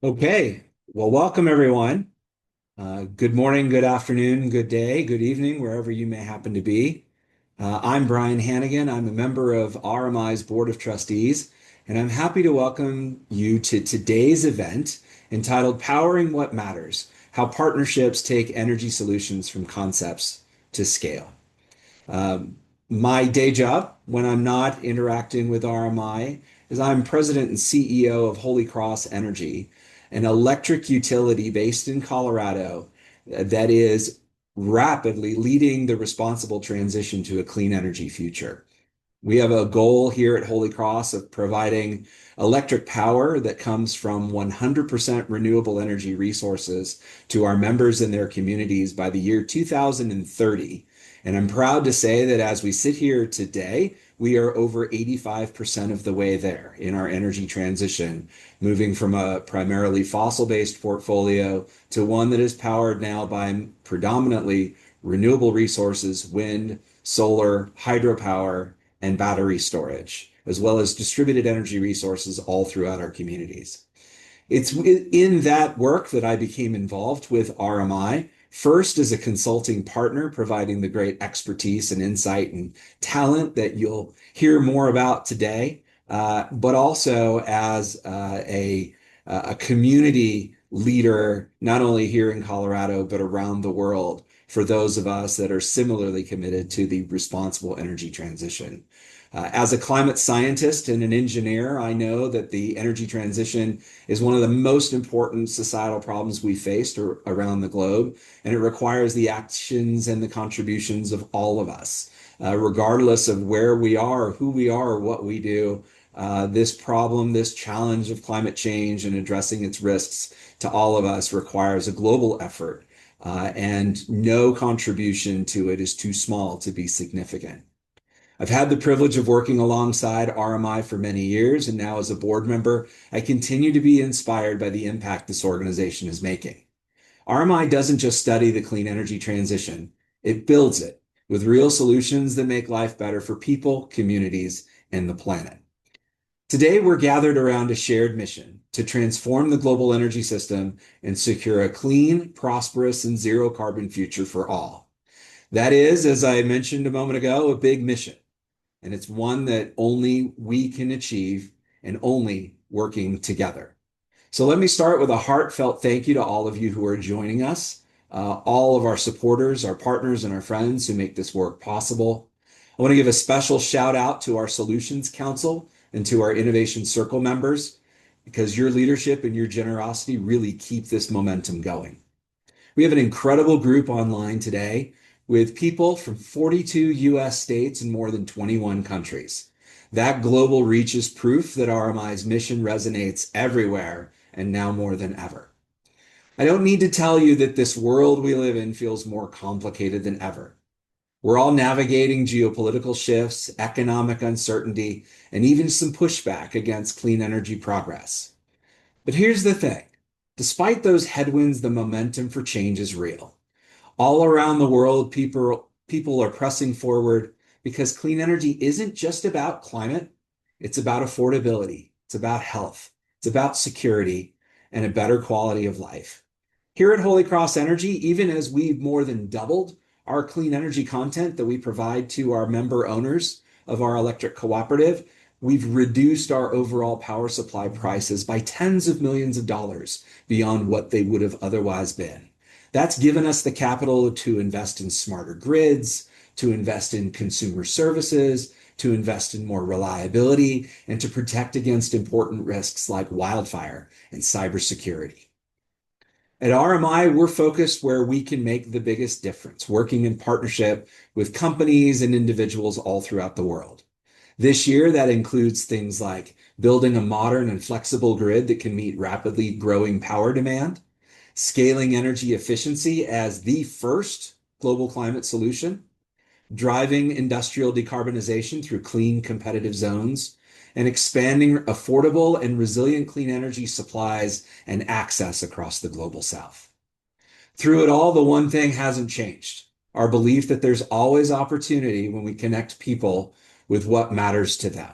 Okay, well, welcome everyone. Good morning, good afternoon, good day, good evening, wherever you may happen to be. I'm Brian Hannigan. I'm a member of RMI's Board of Trustees, and I'm happy to welcome you to today's event entitled Powering What Matters: How Partnerships Take Energy Solutions from Concepts to Scale. Um, my day job, when I'm not interacting with RMI, is I'm president and CEO of Holy Cross Energy, an electric utility based in Colorado that is rapidly leading the responsible transition to a clean energy future. We have a goal here at Holy Cross of providing electric power that comes from 100% renewable energy resources to our members and their communities by the year 2030. And I'm proud to say that as we sit here today, we are over 85% of the way there in our energy transition, moving from a primarily fossil-based portfolio to one that is powered now by predominantly renewable resources, wind, solar, hydropower, and battery storage, as well as distributed energy resources all throughout our communities. It's in that work that I became involved with RMI, first as a consulting partner, providing the great expertise and insight and talent that you'll hear more about today, but also as a community leader, not only here in Colorado, but around the world for those of us that are similarly committed to the responsible energy transition. As a climate scientist and an engineer, I know that the energy transition is one of the most important societal problems we face around the globe, and it requires the actions and the contributions of all of us. Regardless of where we are, who we are, or what we do, this problem, this challenge of climate change and addressing its risks to all of us requires a global effort, and no contribution to it is too small to be significant. I've had the privilege of working alongside RMI for many years, and now as a board member, I continue to be inspired by the impact this organization is making. RMI doesn't just study the clean energy transition, it builds it with real solutions that make life better for people, communities, and the planet. Today, we're gathered around a shared mission to transform the global energy system and secure a clean, prosperous, and zero carbon future for all. That is, as I mentioned a moment ago, a big mission, and it's one that only we can achieve and only working together. So let me start with a heartfelt thank you to all of you who are joining us, all of our supporters, our partners, and our friends who make this work possible. I want to give a special shout out to our Solutions Council and to our Innovation Circle members, because your leadership and your generosity really keep this momentum going. We have an incredible group online today with people from 42 US states and more than 21 countries. That global reach is proof that RMI's mission resonates everywhere and now more than ever. I don't need to tell you that this world we live in feels more complicated than ever. We're all navigating geopolitical shifts, economic uncertainty, and even some pushback against clean energy progress. But here's the thing. Despite those headwinds, the momentum for change is real. All around the world, people are pressing forward because clean energy isn't just about climate, it's about affordability, it's about health, it's about security, and a better quality of life. Here at Holy Cross Energy, even as we've more than doubled our clean energy content that we provide to our member owners of our electric cooperative, we've reduced our overall power supply prices by tens of millions of dollars beyond what they would have otherwise been. That's given us the capital to invest in smarter grids, to invest in consumer services, to invest in more reliability, and to protect against important risks like wildfire and cybersecurity. At RMI, we're focused where we can make the biggest difference, working in partnership with companies and individuals all throughout the world. This year, that includes things like building a modern and flexible grid that can meet rapidly growing power demand, scaling energy efficiency as the first global climate solution, driving industrial decarbonization through clean, competitive zones, and expanding affordable and resilient clean energy supplies and access across the global south. Through it all, the one thing hasn't changed: our belief that there's always opportunity when we connect people with what matters to them.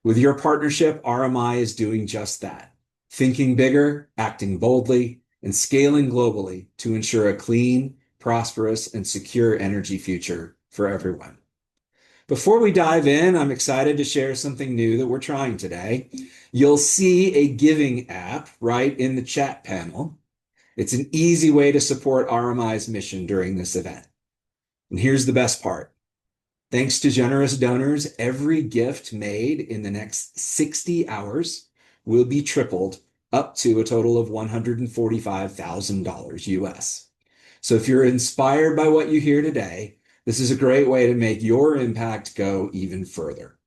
With your partnership, RMI is doing just that, thinking bigger, acting boldly, and scaling globally to ensure a clean, prosperous, and secure energy future for everyone. Before we dive in, I'm excited to share something new that we're trying today. You'll see a giving app right in the chat panel. It's an easy way to support RMI's mission during this event. And here's the best part. Thanks to generous donors, every gift made in the next 60 hours will be tripled up to a total of $145,000 US. So if you're inspired by what you hear today, this is a great way to make your impact go even further.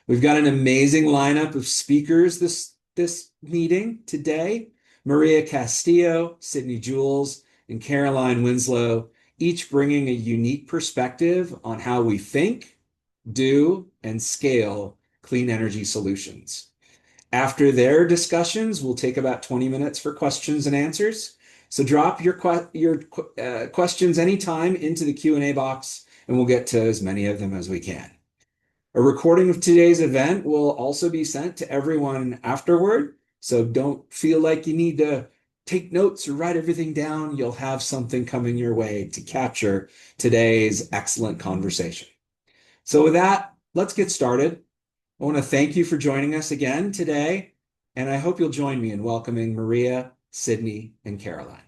We've got an amazing lineup of speakers this meeting today. Maria Castillo, Sydney Jules, and Caroline Winslow, each bringing a unique perspective on how we think, do, and scale clean energy solutions. After their discussions, we'll take about 20 minutes for questions and answers. So drop your questions anytime into the Q&A box, and we'll get to as many of them as we can. A recording of today's event will also be sent to everyone afterward, so don't feel like you need to take notes or write everything down. You'll have something coming your way to capture today's excellent conversation. So with that, let's get started. I want to thank you for joining us again today, and I hope you'll join me in welcoming Maria, Sydney, and Caroline.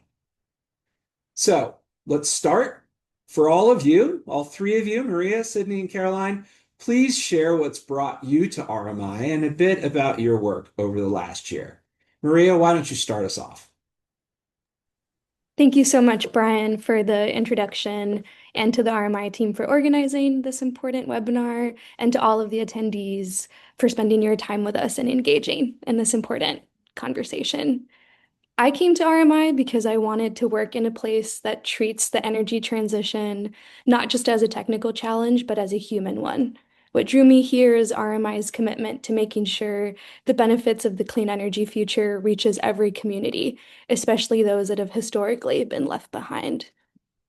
So let's start. For all of you, all three of you, Maria, Sydney, and Caroline, please share what's brought you to RMI and a bit about your work over the last year. Maria, why don't you start us off? Thank you so much, Brian, for the introduction, and to the RMI team for organizing this important webinar, and to all of the attendees for spending your time with us and engaging in this important conversation. I came to RMI because I wanted to work in a place that treats the energy transition not just as a technical challenge, but as a human one. What drew me here is RMI's commitment to making sure the benefits of the clean energy future reaches every community, especially those that have historically been left behind.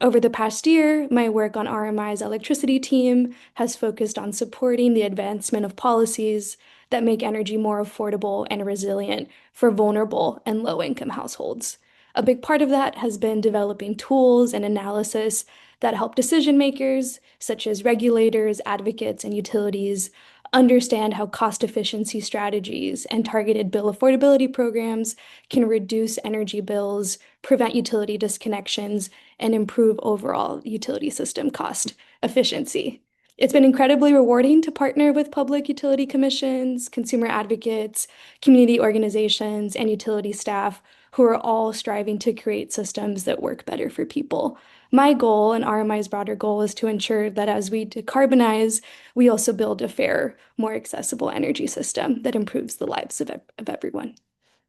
Over the past year, my work on RMI's electricity team has focused on supporting the advancement of policies that make energy more affordable and resilient for vulnerable and low-income households. A big part of that has been developing tools and analysis that help decision makers, such as regulators, advocates, and utilities, understand how cost efficiency strategies and targeted bill affordability programs can reduce energy bills, prevent utility disconnections, and improve overall utility system cost efficiency. It's been incredibly rewarding to partner with public utility commissions, consumer advocates, community organizations, and utility staff who are all striving to create systems that work better for people. My goal and RMI's broader goal is to ensure that as we decarbonize, we also build a fair, more accessible energy system that improves the lives of everyone.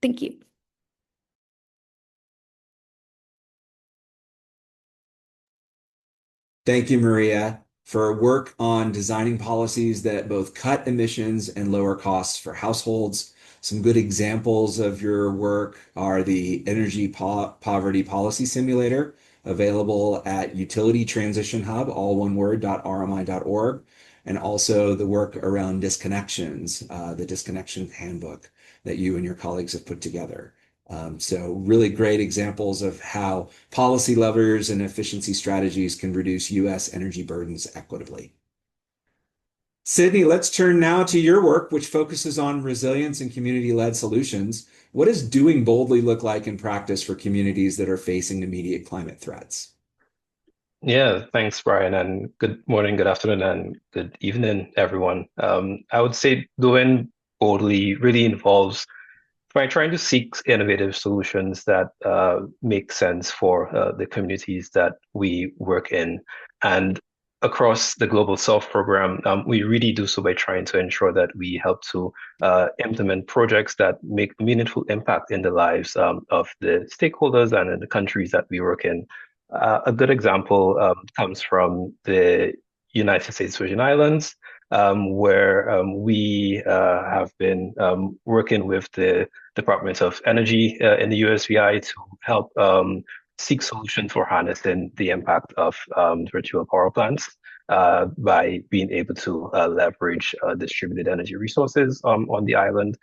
Thank you. Thank you, Maria, for work on designing policies that both cut emissions and lower costs for households. Some good examples of your work are the Energy Poverty Policy Simulator, available at Utility Transition Hub, all one word, .rmi.org, and also the work around disconnections, the Disconnection Handbook that you and your colleagues have put together. So really great examples of how policy levers and efficiency strategies can reduce U.S. energy burdens equitably. Sydney, let's turn now to your work, which focuses on resilience and community-led solutions. What does doing boldly look like in practice for communities that are facing immediate climate threats? Yeah, thanks, Brian, and good morning, good afternoon, and good evening, everyone. I would say doing boldly really involves by trying to seek innovative solutions that make sense for the communities that we work in. And across the Global South program, we really do so by trying to ensure that we help to implement projects that make meaningful impact in the lives of the stakeholders and in the countries that we work in. A good example comes from the United States Virgin Islands, where we have been working with the Department of Energy in the USVI to help seek solutions for harnessing the impact of virtual power plants. by being able to leverage distributed energy resources on the island.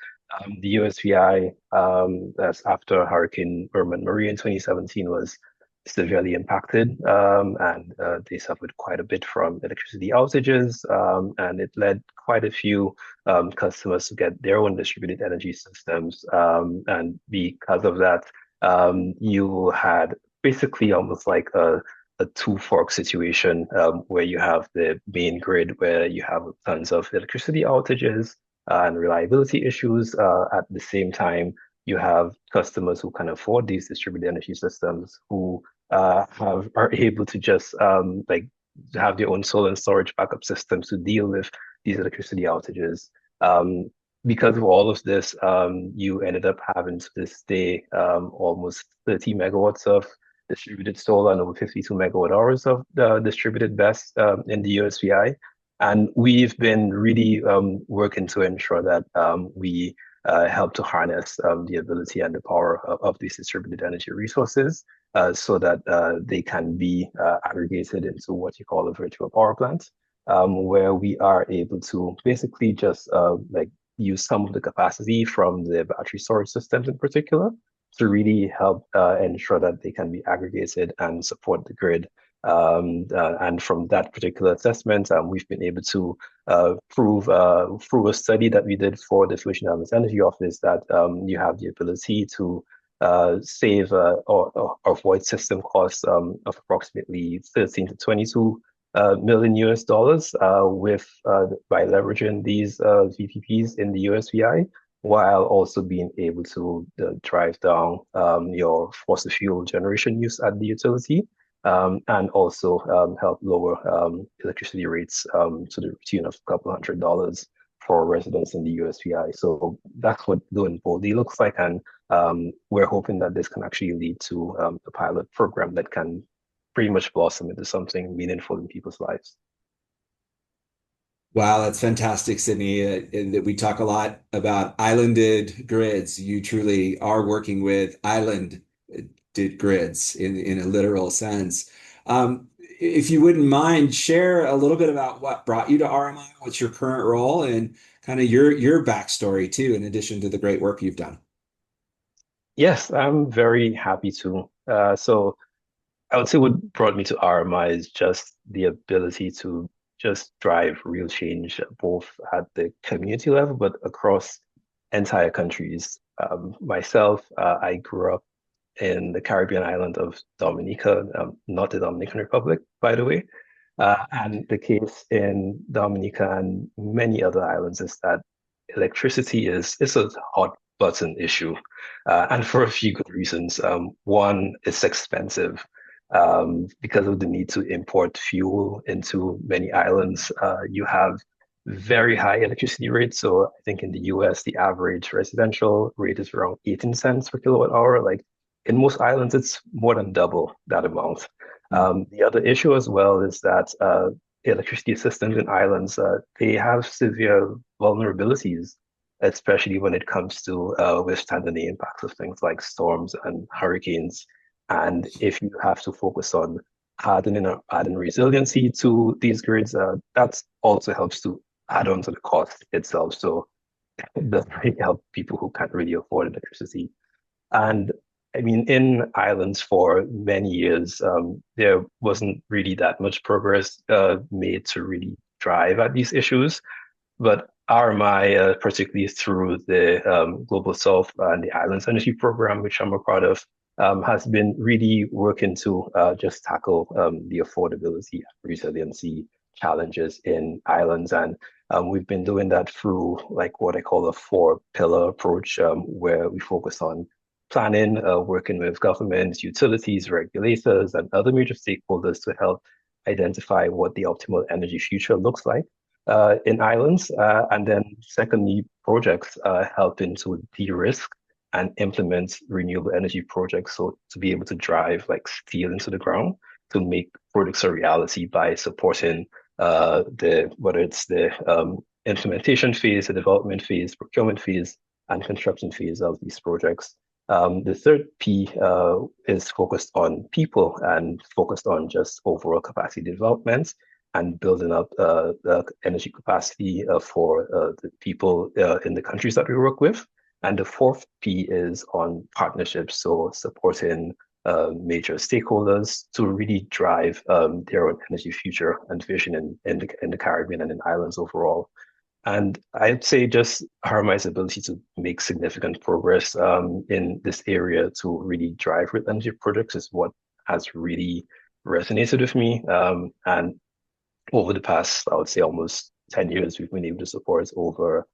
The USVI, that's after Hurricane Irma and Maria in 2017, was severely impacted, and they suffered quite a bit from electricity outages, and it led quite a few customers to get their own distributed energy systems. And because of that, you had basically almost like a two fork situation where you have the main grid where you have tons of electricity outages and reliability issues. At the same time, you have customers who can afford these distributed energy systems who are able to just like have their own solar and storage backup systems to deal with these electricity outages. Because of all of this, you ended up having to this day almost 30 megawatts of distributed solar and over 52 megawatt hours of distributed BESS in the USVI. And we've been really working to ensure that we help to harness the ability and the power of these distributed energy resources so that they can be aggregated into what you call a virtual power plant, where we are able to basically just like use some of the capacity from the battery storage systems in particular to really help ensure that they can be aggregated and support the grid. And from that particular assessment, we've been able to prove through a study that we did for the Fusion Elements Energy Office that you have the ability to save or avoid system costs of approximately 13 to 22 million US dollars with by leveraging these VPPs in the USVI, while also being able to drive down your fossil fuel generation use at the utility, and also help lower electricity rates to the tune of a couple $100 for residents in the USVI. So that's what doing boldly looks like, and we're hoping that this can actually lead to a pilot program that can pretty much blossom into something meaningful in people's lives. Wow, that's fantastic, Sydney. And that we talk a lot about islanded grids. You truly are working with islanded grids in a literal sense. If you wouldn't mind, share a little bit about what brought you to RMI, what's your current role, and kind of your backstory too, in addition to the great work you've done. Yes, I'm very happy to. So I would say what brought me to RMI is just the ability to just drive real change, both at the community level, but across entire countries. Myself, I grew up in the Caribbean island of Dominica, not the Dominican Republic, by the way. And the case in Dominica and many other islands is that electricity is a hot button issue, and for a few good reasons. One, it's expensive because of the need to import fuel into many islands. You have very high electricity rates. So I think in the US, the average residential rate is around 18 cents per kilowatt hour. Like in most islands, it's more than double that amount. The other issue as well is that electricity systems in islands, they have severe vulnerabilities, especially when it comes to withstanding the impacts of things like storms and hurricanes. And if you have to focus on adding resiliency to these grids, that also helps to add on to the cost itself. So it does really help people who can't really afford electricity. And I mean, in islands for many years, there wasn't really that much progress made to really drive at these issues. But RMI, particularly through the Global South and the Islands Energy Program, which I'm a part of, has been really working to just tackle the affordability and resiliency challenges in islands. And we've been doing that through like what I call a four-pillar approach, where we focus on planning, working with governments, utilities, regulators, and other major stakeholders to help identify what the optimal energy future looks like in islands. And then secondly, projects helping to de-risk and implement renewable energy projects. So to be able to drive like steel into the ground to make projects a reality by supporting whether it's the implementation phase, the development phase, procurement phase, and construction phase of these projects. The third P is focused on people and focused on just overall capacity development. and building up the energy capacity for the people in the countries that we work with. And the fourth P is on partnerships, so supporting major stakeholders to really drive their own energy future and vision in the Caribbean and in islands overall. And I'd say just RMI's ability to make significant progress in this area to really drive real energy projects is what has really resonated with me. And over the past, I would say almost 10 years, we've been able to support over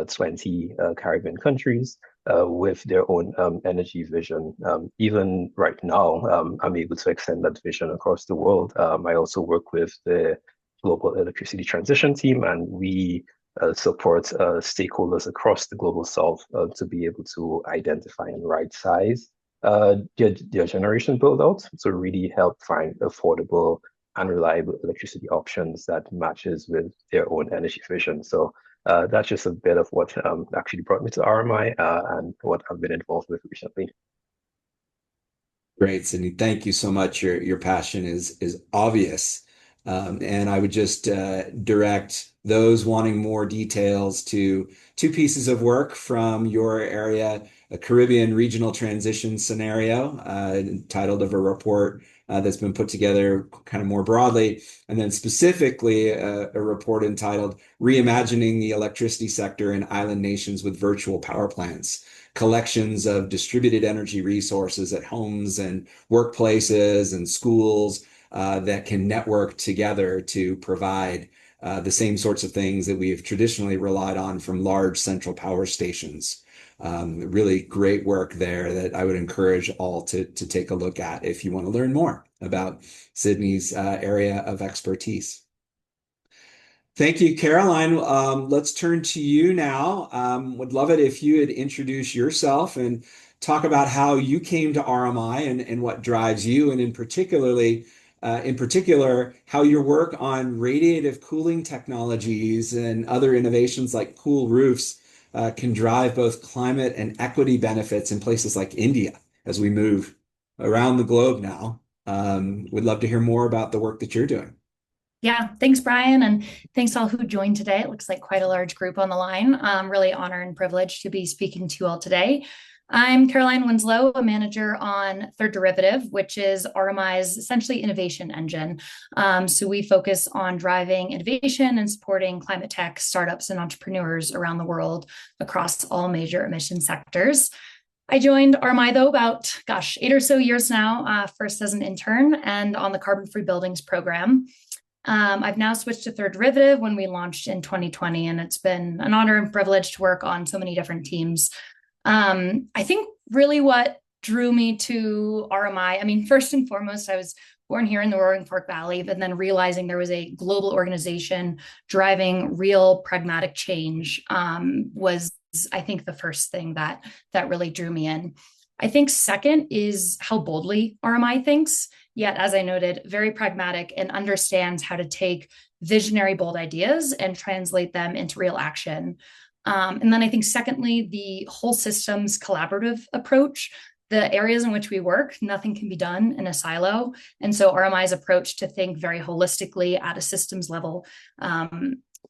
20 Caribbean countries with their own energy vision. Even right now, I'm able to extend that vision across the world. I also work with the Global Electricity Transition Team, and we support stakeholders across the Global South to be able to identify and right size their generation build out to really help find affordable and reliable electricity options that matches with their own energy vision. So that's just a bit of what actually brought me to RMI and what I've been involved with recently. Great, Sydney. Thank you so much. Your passion is obvious. And I would just direct those wanting more details to two pieces of work from your area, a Caribbean regional transition scenario, titled of a report that's been put together kind of more broadly, and then specifically a report entitled Reimagining the Electricity Sector in Island Nations with Virtual Power Plants, collections of distributed energy resources at homes and workplaces and schools that can network together to provide the same sorts of things that we have traditionally relied on from large central power stations. Really great work there that I would encourage all to take a look at if you want to learn more about Sydney's area of expertise. Thank you, Caroline. Let's turn to you now. Would love it if you would introduce yourself and talk about how you came to RMI and what drives you, and in particular, how your work on radiative cooling technologies and other innovations like cool roofs can drive both climate and equity benefits in places like India as we move around the globe now. Would love to hear more about the work that you're doing. Yeah, thanks, Brian, and thanks all who joined today. It looks like quite a large group on the line. Really honor and privilege to be speaking to you all today. I'm Caroline Winslow, a manager on Third Derivative, which is RMI's essentially innovation engine. So we focus on driving innovation and supporting climate tech startups and entrepreneurs around the world across all major emission sectors. I joined RMI, though, about, 8 or so years now, first as an intern and on the Carbon Free Buildings program. I've now switched to Third Derivative when we launched in 2020, and it's been an honor and privilege to work on so many different teams. I think really what drew me to RMI, I mean, first and foremost, I was born here in the Roaring Fork Valley, but then realizing there was a global organization driving real pragmatic change was, I think, the first thing that really drew me in. I think second is how boldly RMI thinks, yet, as I noted, very pragmatic and understands how to take visionary, bold ideas and translate them into real action. And then I think secondly, the whole systems collaborative approach, the areas in which we work, nothing can be done in a silo. And so RMI's approach to think very holistically at a systems level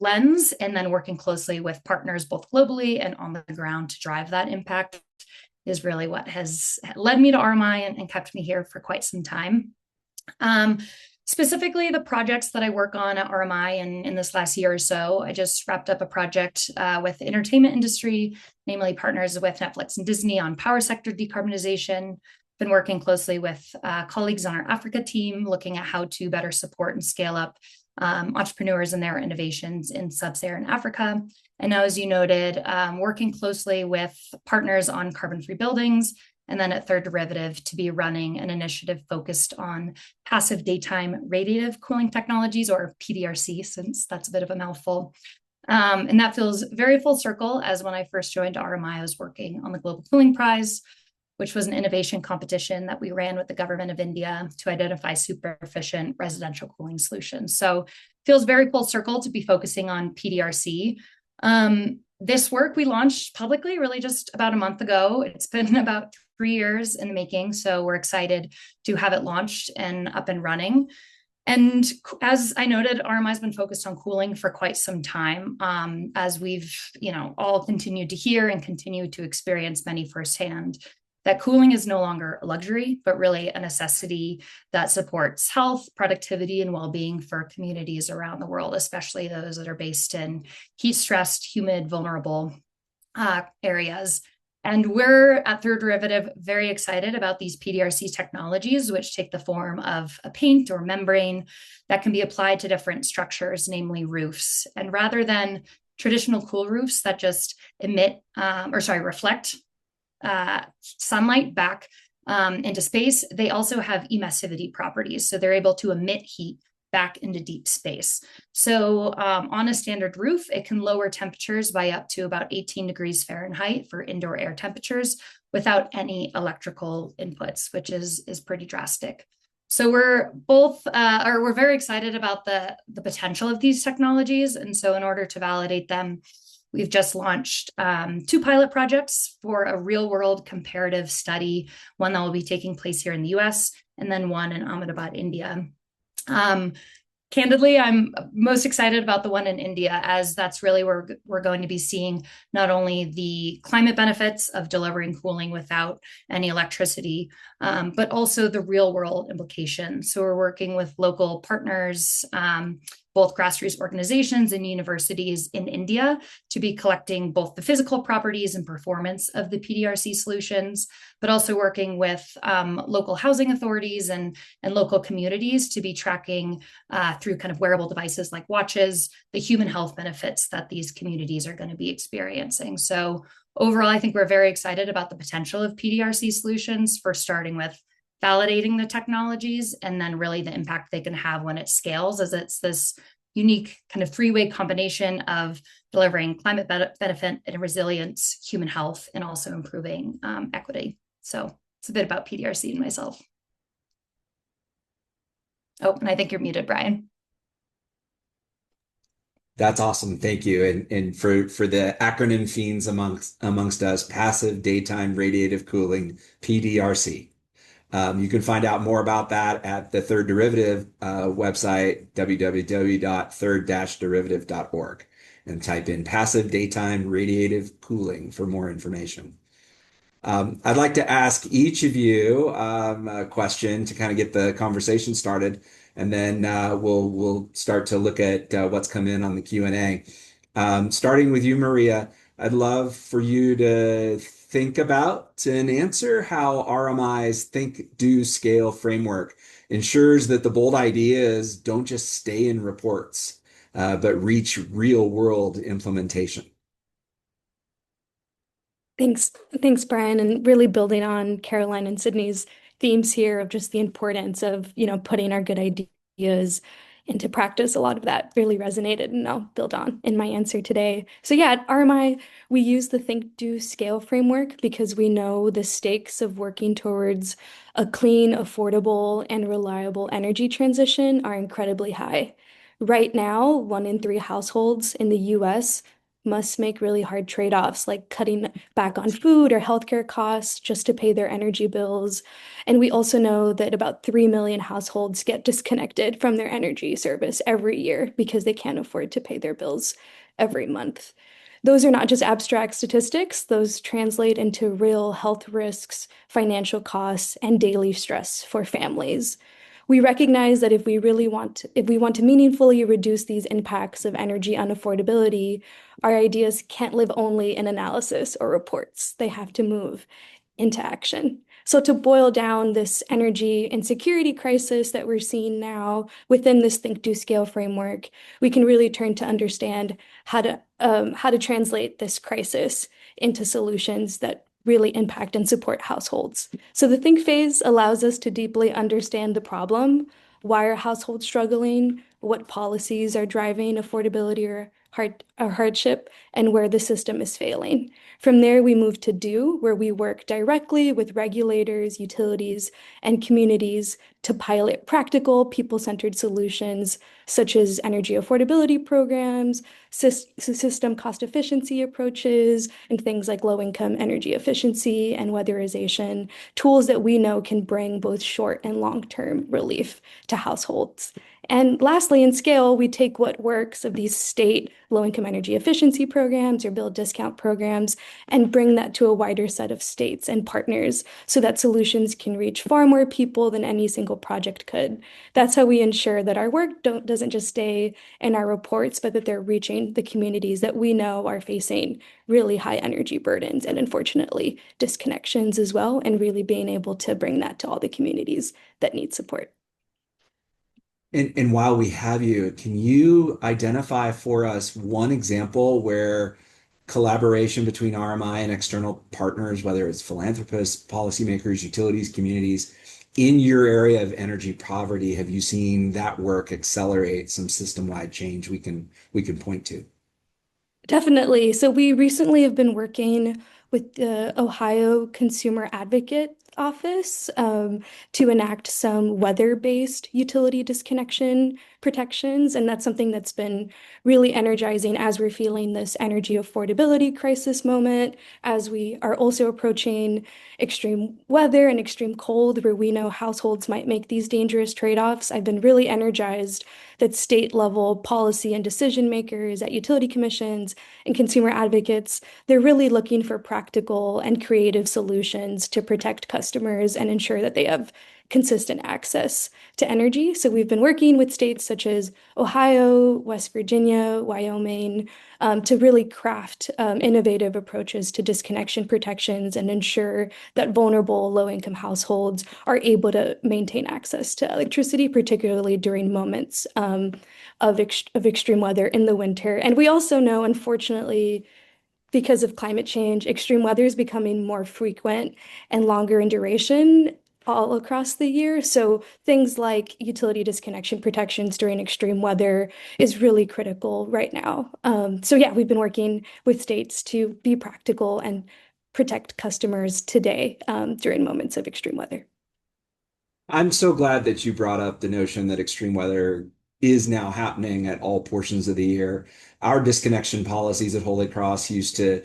lens, and then working closely with partners both globally and on the ground to drive that impact is really what has led me to RMI and kept me here for quite some time. Specifically, the projects that I work on at RMI in this last year or so, I just wrapped up a project with the entertainment industry, namely partners with Netflix and Disney on power sector decarbonization. Been working closely with colleagues on our Africa team, looking at how to better support and scale up entrepreneurs and their innovations in sub-Saharan Africa. And now, as you noted, working closely with partners on carbon-free buildings, and then at Third Derivative to be running an initiative focused on passive daytime radiative cooling technologies, or PDRC, since that's a bit of a mouthful. And that feels very full circle, as when I first joined RMI, I was working on the Global Cooling Prize, which was an innovation competition that we ran with the government of India to identify super efficient residential cooling solutions. So it feels very full circle to be focusing on PDRC. This work we launched publicly really just about a month ago. It's been about 3 years in the making, so we're excited to have it launched and up and running. And as I noted, RMI has been focused on cooling for quite some time, as we've, all continued to hear and continue to experience many firsthand, that cooling is no longer a luxury, but really a necessity that supports health, productivity, and well-being for communities around the world, especially those that are based in heat-stressed, humid, vulnerable areas. And we're at Third Derivative very excited about these PDRC technologies, which take the form of a paint or membrane that can be applied to different structures, namely roofs. And rather than traditional cool roofs that just reflect sunlight back into space, they also have emissivity properties. So they're able to emit heat back into deep space. So on a standard roof, it can lower temperatures by up to about 18 degrees Fahrenheit for indoor air temperatures without any electrical inputs, which is pretty drastic. So we're very excited about the potential of these technologies. And so in order to validate them, we've just launched 2 pilot projects for a real world comparative study, one that will be taking place here in the US, and then one in Ahmedabad, India. Candidly, I'm most excited about the one in India, as that's really where we're going to be seeing not only the climate benefits of delivering cooling without any electricity, but also the real world implications. So we're working with local partners, both grassroots organizations and universities in India, to be collecting both the physical properties and performance of the PDRC solutions, but also working with local housing authorities and local communities to be tracking through kind of wearable devices like watches, the human health benefits that these communities are going to be experiencing. So overall, I think we're very excited about the potential of PDRC solutions, for starting with validating the technologies and then really the impact they can have when it scales, as it's this unique kind of 3-way combination of delivering climate benefit and resilience, human health, and also improving equity. So it's a bit about PDRC and myself. Oh, and I think you're muted, Brian. That's awesome. Thank you. And for the acronym fiends amongst us, passive daytime radiative cooling, PDRC. You can find out more about that at the Third Derivative website, www.third-derivative.org, and type in passive daytime radiative cooling for more information. I'd like to ask each of you a question to kind of get the conversation started, and then we'll start to look at what's come in on the Q&A. Starting with you, Maria, I'd love for you to think about and answer how RMI's Think, Do, Scale framework ensures that the bold ideas don't just stay in reports, but reach real-world implementation. Thanks, Brian, and really building on Caroline and Sydney's themes here of just the importance of, putting our good ideas into practice. A lot of that really resonated, and I'll build on in my answer today. So yeah, at RMI, we use the Think, Do, Scale framework because we know the stakes of working towards a clean, affordable, and reliable energy transition are incredibly high. Right now, 1 in 3 households in the US must make really hard trade-offs, like cutting back on food or healthcare costs just to pay their energy bills. And we also know that about 3 million households get disconnected from their energy service every year because they can't afford to pay their bills every month. Those are not just abstract statistics, those translate into real health risks, financial costs, and daily stress for families. We recognize that if we want to meaningfully reduce these impacts of energy unaffordability, our ideas can't live only in analysis or reports. They have to move into action. So to boil down this energy insecurity crisis that we're seeing now within this Think, Do, Scale framework, we can really turn to understand how to translate this crisis into solutions that really impact and support households. So the think phase allows us to deeply understand the problem. Why are households struggling? What policies are driving affordability or hardship, and where the system is failing. From there, we move to Do, where we work directly with regulators, utilities, and communities to pilot practical, people-centered solutions, such as energy affordability programs, system cost efficiency approaches, and things like low-income energy efficiency and weatherization, tools that we know can bring both short and long-term relief to households. And lastly, in scale, we take what works of these state low-income energy efficiency programs or bill discount programs and bring that to a wider set of states and partners so that solutions can reach far more people than any single project could. That's how we ensure that our work doesn't just stay in our reports, but that they're reaching the communities that we know are facing really high energy burdens and unfortunately disconnections as well, and really being able to bring that to all the communities that need support. And while we have you, can you identify for us one example where collaboration between RMI and external partners, whether it's philanthropists, policymakers, utilities, communities, in your area of energy poverty, have you seen that work accelerate some system-wide change we can point to? Definitely. So we recently have been working with the Ohio Consumer Advocate Office to enact some weather-based utility disconnection protections. And that's something that's been really energizing as we're feeling this energy affordability crisis moment, as we are also approaching extreme weather and extreme cold, where we know households might make these dangerous trade-offs. I've been really energized that state level policy and decision makers at utility commissions and consumer advocates, they're really looking for practical and creative solutions to protect customers and ensure that they have consistent access to energy. So we've been working with states such as Ohio, West Virginia, Wyoming, to really craft innovative approaches to disconnection protections and ensure that vulnerable low-income households are able to maintain access to electricity, particularly during moments of extreme weather in the winter. And we also know, unfortunately, because of climate change, extreme weather is becoming more frequent and longer in duration all across the year. So things like utility disconnection protections during extreme weather is really critical right now. So yeah, we've been working with states to be practical and protect customers today during moments of extreme weather. I'm so glad that you brought up the notion that extreme weather is now happening at all portions of the year. Our disconnection policies at Holy Cross used to,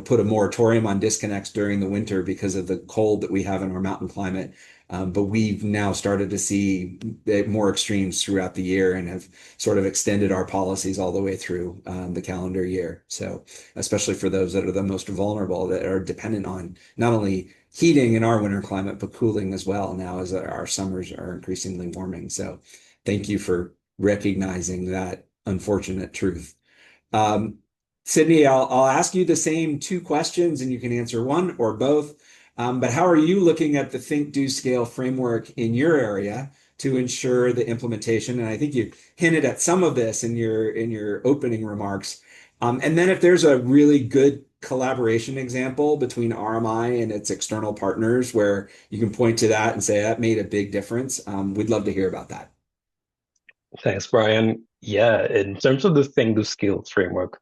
put a moratorium on disconnects during the winter because of the cold that we have in our mountain climate. But we've now started to see more extremes throughout the year and have sort of extended our policies all the way through the calendar year. So especially for those that are the most vulnerable, that are dependent on not only heating in our winter climate, but cooling as well now as our summers are increasingly warming. So thank you for recognizing that unfortunate truth. Sydney, I'll ask you the same two questions and you can answer one or both. But how are you looking at the Think, Do, Scale framework in your area to ensure the implementation? And I think you hinted at some of this in your opening remarks. And then if there's a really good collaboration example between RMI and its external partners where you can point to that and say that made a big difference, we'd love to hear about that. Thanks, Brian. Yeah, in terms of the Think, Do, Scale framework,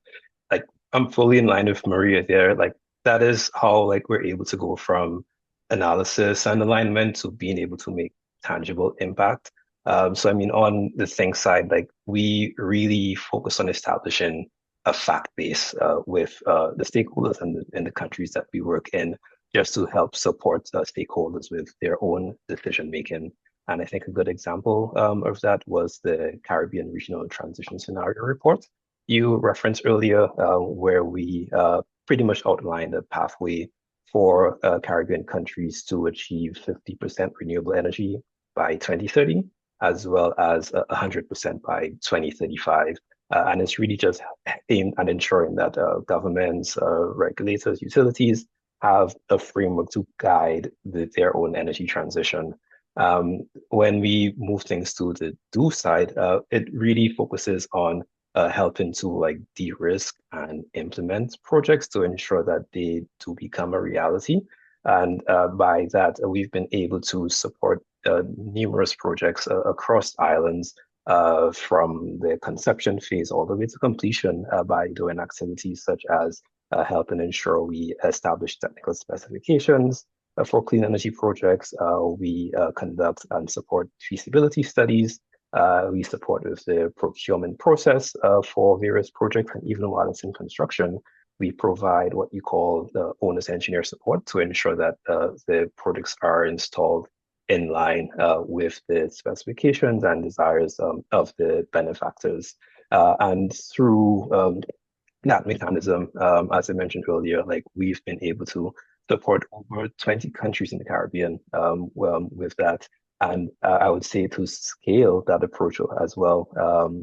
like I'm fully in line with Maria there. Like that is how we're able to go from analysis and alignment to being able to make tangible impact. So I mean, on the Think side, we really focus on establishing a fact base with the stakeholders and the countries that we work in, just to help support stakeholders with their own decision making. And I think a good example of that was the Caribbean Regional Transition Scenario Report you referenced earlier, where we pretty much outlined a pathway for Caribbean countries to achieve 50% renewable energy by 2030, as well as 100% by 2035. And it's really just aimed at ensuring that governments, regulators, utilities have a framework to guide their own energy transition. When we move things to the do side, it really focuses on helping to de-risk and implement projects to ensure that they do become a reality. And by that, we've been able to support numerous projects across islands from the conception phase all the way to completion by doing activities such as helping ensure we establish technical specifications for clean energy projects. We conduct and support feasibility studies. We support with the procurement process for various projects, and even while it's in construction, we provide what you call the owner's engineer support to ensure that the projects are installed in line with the specifications and desires of the benefactors. And through that mechanism, as I mentioned earlier, like we've been able to support over 20 countries in the Caribbean with that. And I would say to scale that approach as well,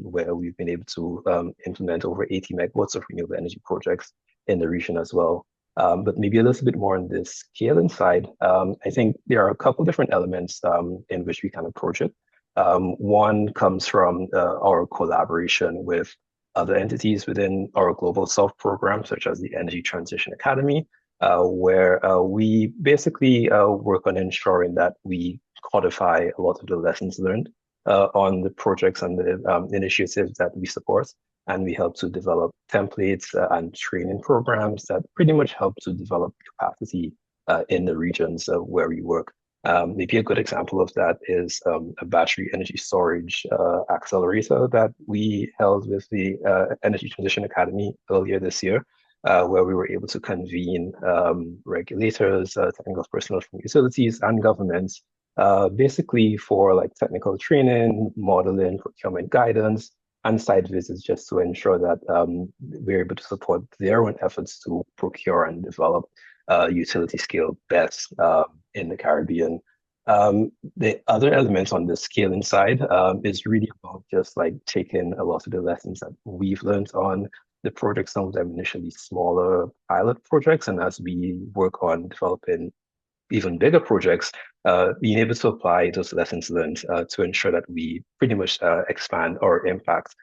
where we've been able to implement over 80 megawatts of renewable energy projects in the region as well. But maybe a little bit more on the scaling side. I think there are a couple different elements in which we can approach it. One comes from our collaboration with other entities within our Global South program, such as the Energy Transition Academy, where we basically work on ensuring that we codify a lot of the lessons learned on the projects and the initiatives that we support. And we help to develop templates and training programs that pretty much help to develop capacity in the regions where we work. Maybe a good example of that is a battery energy storage accelerator that we held with the Energy Transition Academy earlier this year, where we were able to convene regulators, technical personnel from utilities and governments, basically for like technical training, modeling, procurement guidance, and site visits, just to ensure that we're able to support their own efforts to procure and develop utility scale BESS in the Caribbean. The other elements on the scaling side is really about just like taking a lot of the lessons that we've learned on the projects, some of them initially smaller pilot projects, and as we work on developing even bigger projects, being able to apply those lessons learned to ensure that we pretty much expand our impact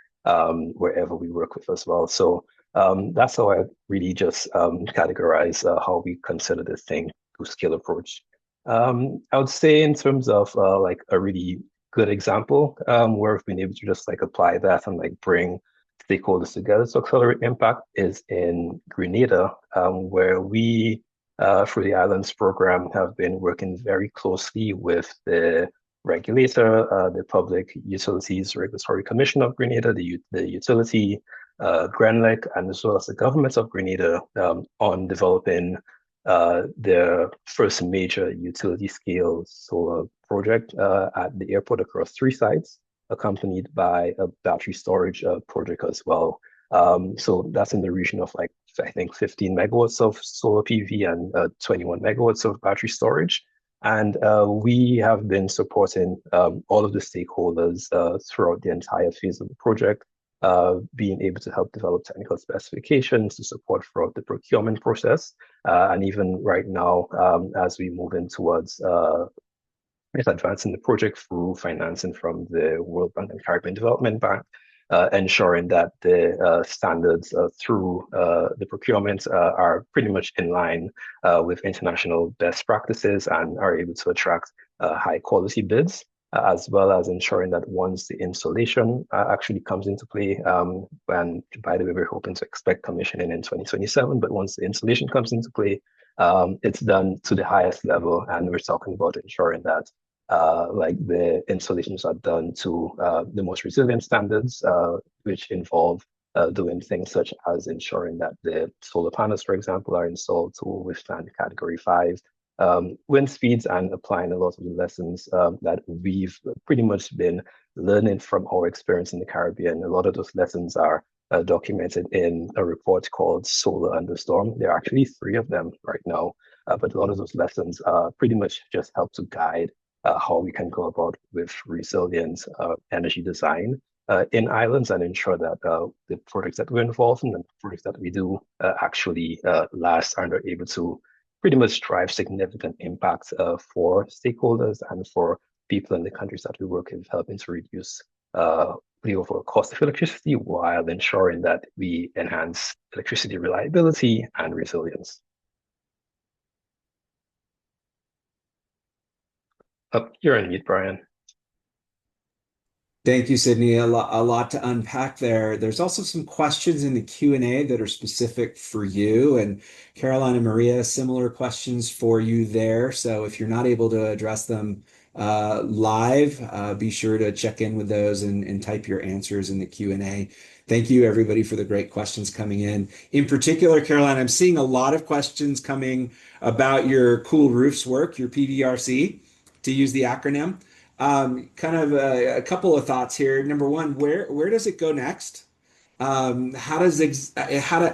wherever we work with as well. So that's how I really just categorize how we consider this thing to scale approach. I would say in terms of like a really good example where we've been able to just like apply that and like bring stakeholders together to accelerate impact is in Grenada, where we through the Islands program have been working very closely with the regulator, the Public Utilities Regulatory Commission of Grenada, the utility, GRENLEC, and as well as the government of Grenada on developing their first major utility scale solar project at the airport across 3 sites, accompanied by a battery storage project as well. So that's in the region of like, I think 15 megawatts of solar PV and 21 megawatts of battery storage. And we have been supporting all of the stakeholders throughout the entire phase of the project, being able to help develop technical specifications to support throughout the procurement process. And even right now, as we move in towards advancing the project through financing from the World Bank and Caribbean Development Bank, ensuring that the standards through the procurement are pretty much in line with international best practices and are able to attract high quality bids, as well as ensuring that once the installation actually comes into play, and by the way, we're hoping to expect commissioning in 2027, but once the installation comes into play, it's done to the highest level, and we're talking about ensuring that like the installations are done to the most resilient standards, which involve doing things such as ensuring that the solar panels, for example, are installed to withstand Category 5 wind speeds, and applying a lot of the lessons that we've pretty much been learning from our experience in the Caribbean. A lot of those lessons are documented in a report called Solar Under Storm. There are actually 3 of them right now, but a lot of those lessons pretty much just help to guide how we can go about with resilient energy design in islands and ensure that the projects that we're involved in and the projects that we do actually last and are able to pretty much drive significant impact for stakeholders and for people in the countries that we work with, helping to reduce the overall cost of electricity while ensuring that we enhance electricity reliability and resilience. You're on mute, Brian. Thank you, Sydney. A lot to unpack there. There's also some questions in the Q&A that are specific for you. And Caroline and Maria, similar questions for you there. So if you're not able to address them live, be sure to check in with those and type your answers in the Q&A. Thank you, everybody, for the great questions coming in. In particular, Caroline, I'm seeing a lot of questions coming about your Cool Roofs work, your PDRC. to use the acronym. Kind of a couple of thoughts here. Number one, where does it go next? How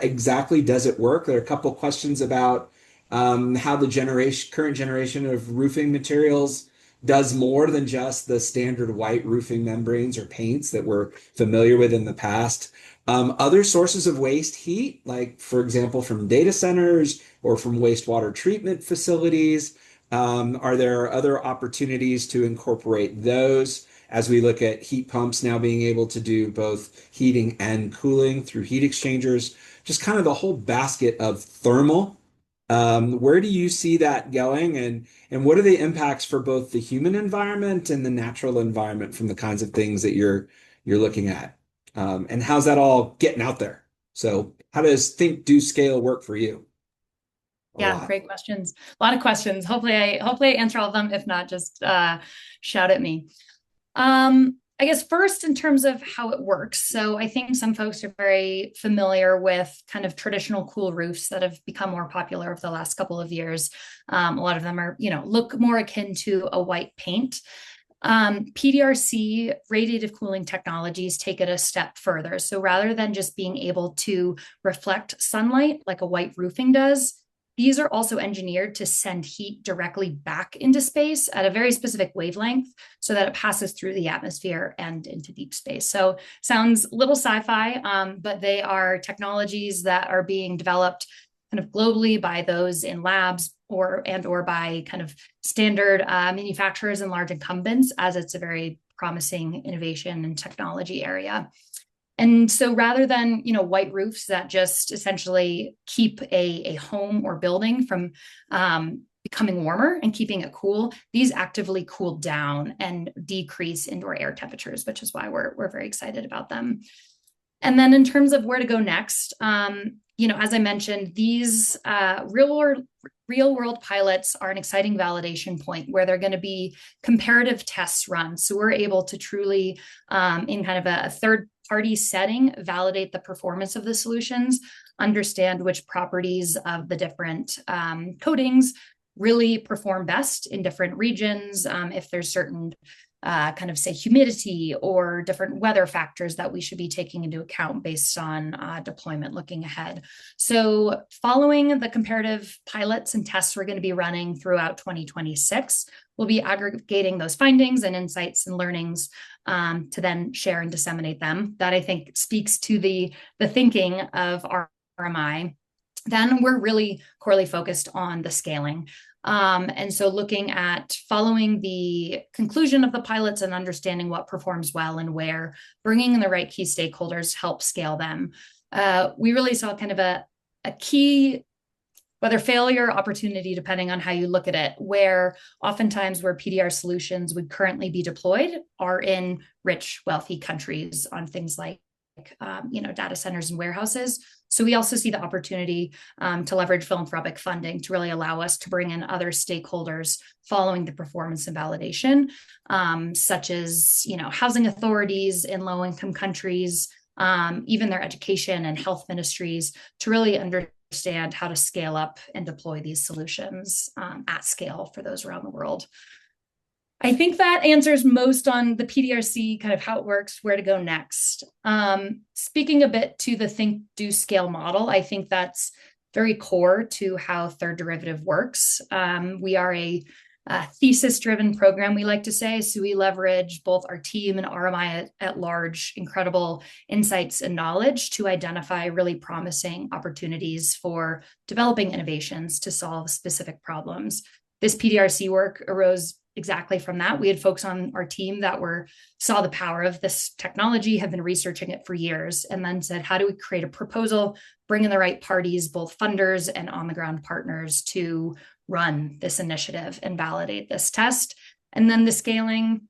exactly does it work? There are a couple questions about how the current generation of roofing materials does more than just the standard white roofing membranes or paints that we're familiar with in the past. Other sources of waste heat, like for example, from data centers or from wastewater treatment facilities. Are there other opportunities to incorporate those as we look at heat pumps now being able to do both heating and cooling through heat exchangers? Just kind of the whole basket of thermal. Where do you see that going, and what are the impacts for both the human environment and the natural environment from the kinds of things that you're looking at? And how's that all getting out there? So how does think, do, scale work for you? Yeah, great questions. A lot of questions. Hopefully I answer all of them. If not, just shout at me. I guess first in terms of how it works. So I think some folks are very familiar with kind of traditional cool roofs that have become more popular over the last couple of years. A lot of them are, look more akin to a white paint. PDRC radiative cooling technologies take it a step further. So rather than just being able to reflect sunlight like a white roofing does, these are also engineered to send heat directly back into space at a very specific wavelength so that it passes through the atmosphere and into deep space. So sounds a little sci-fi, but they are technologies that are being developed kind of globally by those in labs or by kind of standard manufacturers and large incumbents, as it's a very promising innovation and technology area. And so rather than, white roofs that just essentially keep a home or building from becoming warmer and keeping it cool, these actively cool down and decrease indoor air temperatures, which is why we're very excited about them. And then in terms of where to go next, as I mentioned, these real world pilots are an exciting validation point where they're going to be comparative tests run. So we're able to truly, in kind of a third party setting, validate the performance of the solutions, understand which properties of the different coatings really perform best in different regions, if there's certain kind of say humidity or different weather factors that we should be taking into account based on deployment looking ahead. So following the comparative pilots and tests we're going to be running throughout 2026, we'll be aggregating those findings and insights and learnings to then share and disseminate them. That I think speaks to the thinking of RMI. Then we're really corely focused on the scaling. And so looking at following the conclusion of the pilots and understanding what performs well and where, bringing in the right key stakeholders help scale them. We really saw kind of a key, whether failure or opportunity, depending on how you look at it, where oftentimes where PDR solutions would currently be deployed are in rich, wealthy countries on things like data centers and warehouses. So we also see the opportunity to leverage philanthropic funding to really allow us to bring in other stakeholders following the performance and validation, such as housing authorities in low-income countries, even their education and health ministries, to really understand how to scale up and deploy these solutions at scale for those around the world. I think that answers most on the PDRC, kind of how it works, where to go next. Speaking a bit to the think, do, scale model, I think that's very core to how Third Derivative works. We are a thesis-driven program, we like to say, so we leverage both our team and RMI at large, incredible insights and knowledge to identify really promising opportunities for developing innovations to solve specific problems. This PDRC work arose exactly from that. We had folks on our team that saw the power of this technology, have been researching it for years, and then said, how do we create a proposal, bring in the right parties, both funders and on-the-ground partners, to run this initiative and validate this test? And then the scaling,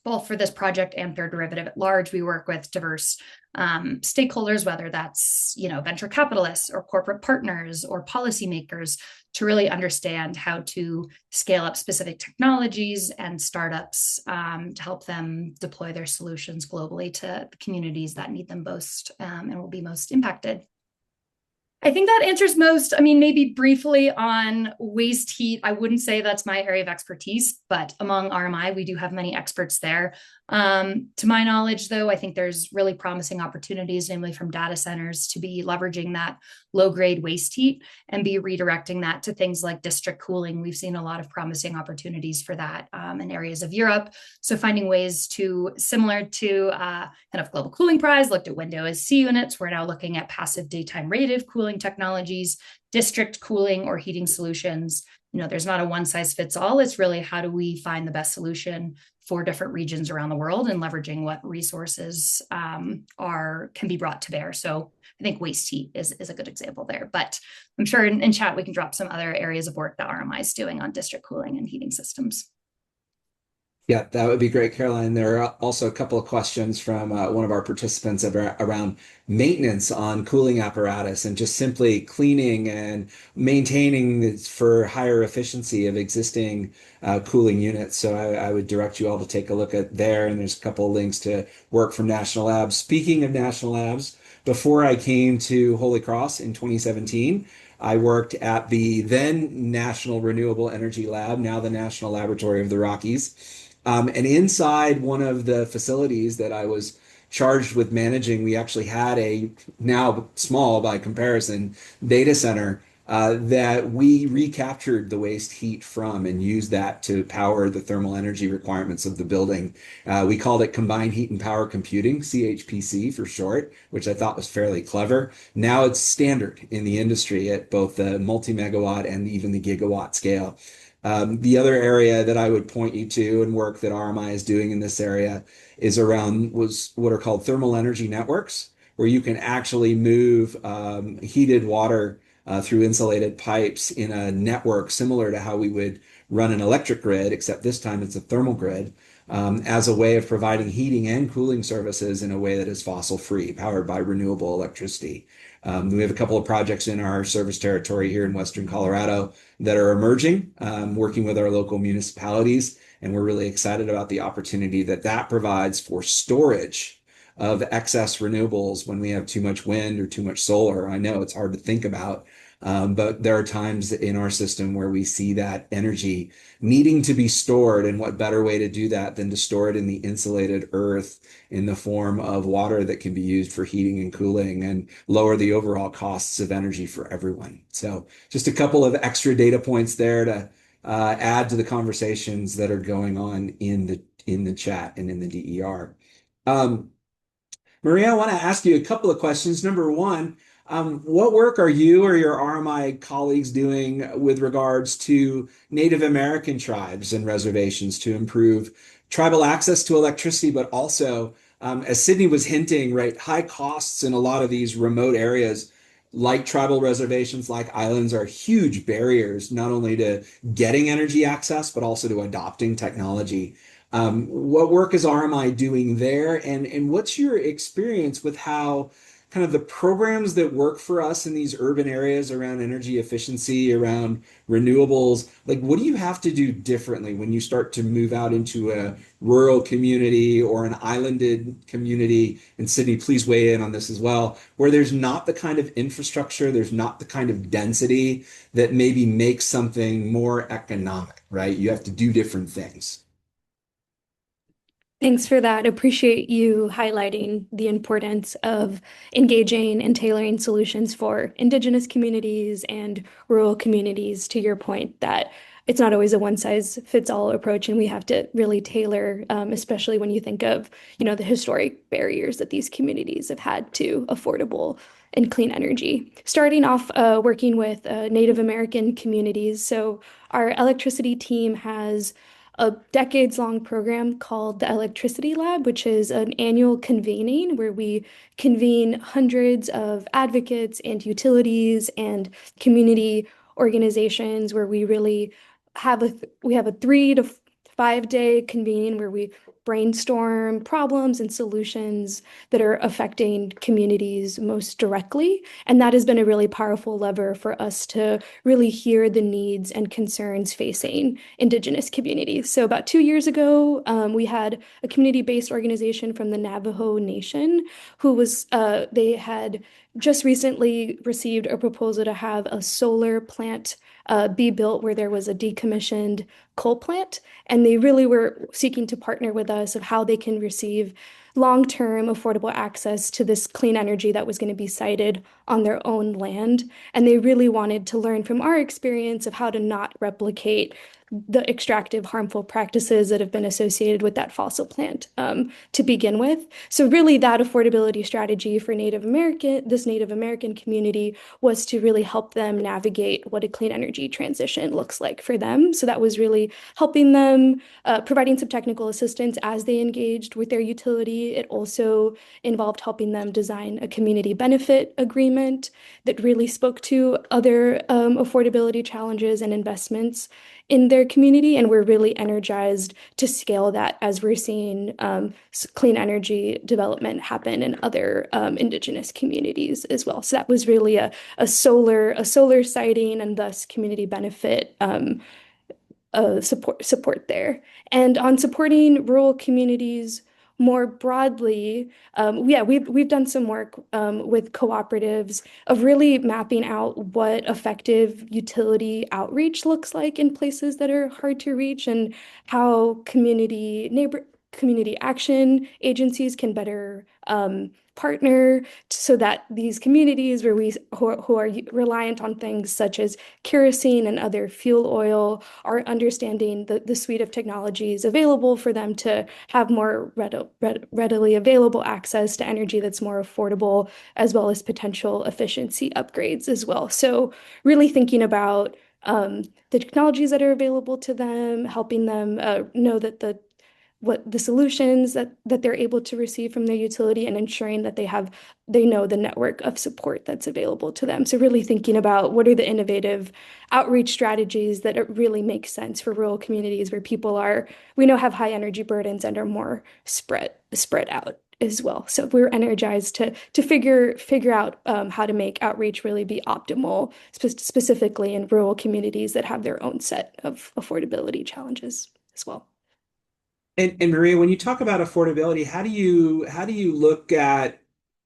both for this project and Third Derivative at large, we work with diverse stakeholders, whether that's venture capitalists or corporate partners or policymakers, to really understand how to scale up specific technologies and startups to help them deploy their solutions globally to the communities that need them most and will be most impacted. I think that answers most. I mean, maybe briefly on waste heat. I wouldn't say that's my area of expertise, but among RMI, we do have many experts there. To my knowledge, though, I think there's really promising opportunities, namely from data centers, to be leveraging that low-grade waste heat and be redirecting that to things like district cooling. We've seen a lot of promising opportunities for that in areas of Europe. So finding ways to, similar to kind of Global Cooling Prize, looked at window AC units. We're now looking at passive daytime rated cooling technologies, district cooling or heating solutions. There's not a one size fits all. It's really how do we find the best solution for different regions around the world and leveraging what resources can be brought to bear. So I think waste heat is a good example there. But I'm sure in chat we can drop some other areas of work that RMI is doing on district cooling and heating systems. Yeah, that would be great, Caroline. There are also a couple of questions from one of our participants around maintenance on cooling apparatus and just simply cleaning and maintaining for higher efficiency of existing cooling units. So I would direct you all to take a look at there. And there's a couple of links to work from National Labs. Speaking of National Labs, before I came to Holy Cross in 2017, I worked at the then National Renewable Energy Lab, now the National Laboratory of the Rockies. And inside one of the facilities that I was charged with managing, we actually had a now small by comparison data center that we recaptured the waste heat from and used that to power the thermal energy requirements of the building. We called it Combined Heat and Power Computing, CHPC for short, which I thought was fairly clever. Now it's standard in the industry at both the multi-megawatt and even the gigawatt scale. The other area that I would point you to and work that RMI is doing in this area is around what are called thermal energy networks, where you can actually move heated water through insulated pipes in a network similar to how we would run an electric grid, except this time it's a thermal grid, as a way of providing heating and cooling services in a way that is fossil free, powered by renewable electricity. We have a couple of projects in our service territory here in Western Colorado that are emerging, working with our local municipalities. And we're really excited about the opportunity that provides for storage of excess renewables when we have too much wind or too much solar. I know it's hard to think about, but there are times in our system where we see that energy needing to be stored. And what better way to do that than to store it in the insulated earth in the form of water that can be used for heating and cooling and lower the overall costs of energy for everyone. So just a couple of extra data points there to add to the conversations that are going on in the chat and in the DER. Maria, I want to ask you a couple of questions. Number one, what work are you or your RMI colleagues doing with regards to Native American tribes and reservations to improve tribal access to electricity, but also, as Sydney was hinting, right, high costs in a lot of these remote areas, like tribal reservations, like islands, are huge barriers, not only to getting energy access, but also to adopting technology. What work is RMI doing there? And what's your experience with how kind of the programs that work for us in these urban areas around energy efficiency, around renewables, like what do you have to do differently when you start to move out into a rural community or an islanded community? And Sydney, please weigh in on this as well, where there's not the kind of infrastructure, there's not the kind of density that maybe makes something more economic, right? You have to do different things. Thanks for that. Appreciate you highlighting the importance of engaging and tailoring solutions for Indigenous communities and rural communities, to your point that it's not always a one-size-fits-all approach, and we have to really tailor, especially when you think of, the historic barriers that these communities have had to affordable and clean energy. Starting off working with Native American communities. So our electricity team has a decades-long program called the Electricity Lab, which is an annual convening where we convene hundreds of advocates and utilities and community organizations where we really have a 3 to 5 day convening where we brainstorm problems and solutions that are affecting communities most directly. And that has been a really powerful lever for us to really hear the needs and concerns facing Indigenous communities. So about 2 years ago, we had a community-based organization from the Navajo Nation who was, they had just recently received a proposal to have a solar plant be built where there was a decommissioned coal plant. And they really were seeking to partner with us of how they can receive long-term affordable access to this clean energy that was going to be sited on their own land. And they really wanted to learn from our experience of how to not replicate the extractive harmful practices that have been associated with that fossil plant to begin with. So really that affordability strategy for this Native American community was to really help them navigate what a clean energy transition looks like for them. So that was really helping them, providing some technical assistance as they engaged with their utility. It also involved helping them design a community benefit agreement that really spoke to other affordability challenges and investments in their community. And we're really energized to scale that as we're seeing clean energy development happen in other Indigenous communities as well. So that was really a solar siting and thus community benefit support there. And on supporting rural communities more broadly, we've done some work with cooperatives of really mapping out what effective utility outreach looks like in places that are hard to reach and how community action agencies can better partner so that these communities who are reliant on things such as kerosene and other fuel oil are understanding the suite of technologies available for them to have more readily available access to energy that's more affordable, as well as potential efficiency upgrades as well. So really thinking about the technologies that are available to them, helping them know that what the solutions that they're able to receive from their utility and ensuring that they know the network of support that's available to them. So really thinking about what are the innovative outreach strategies that really make sense for rural communities where we know have high energy burdens and are more spread out as well. So we're energized to figure out how to make outreach really be optimal, specifically in rural communities that have their own set of affordability challenges as well. And Maria, when you talk about affordability, how do you look at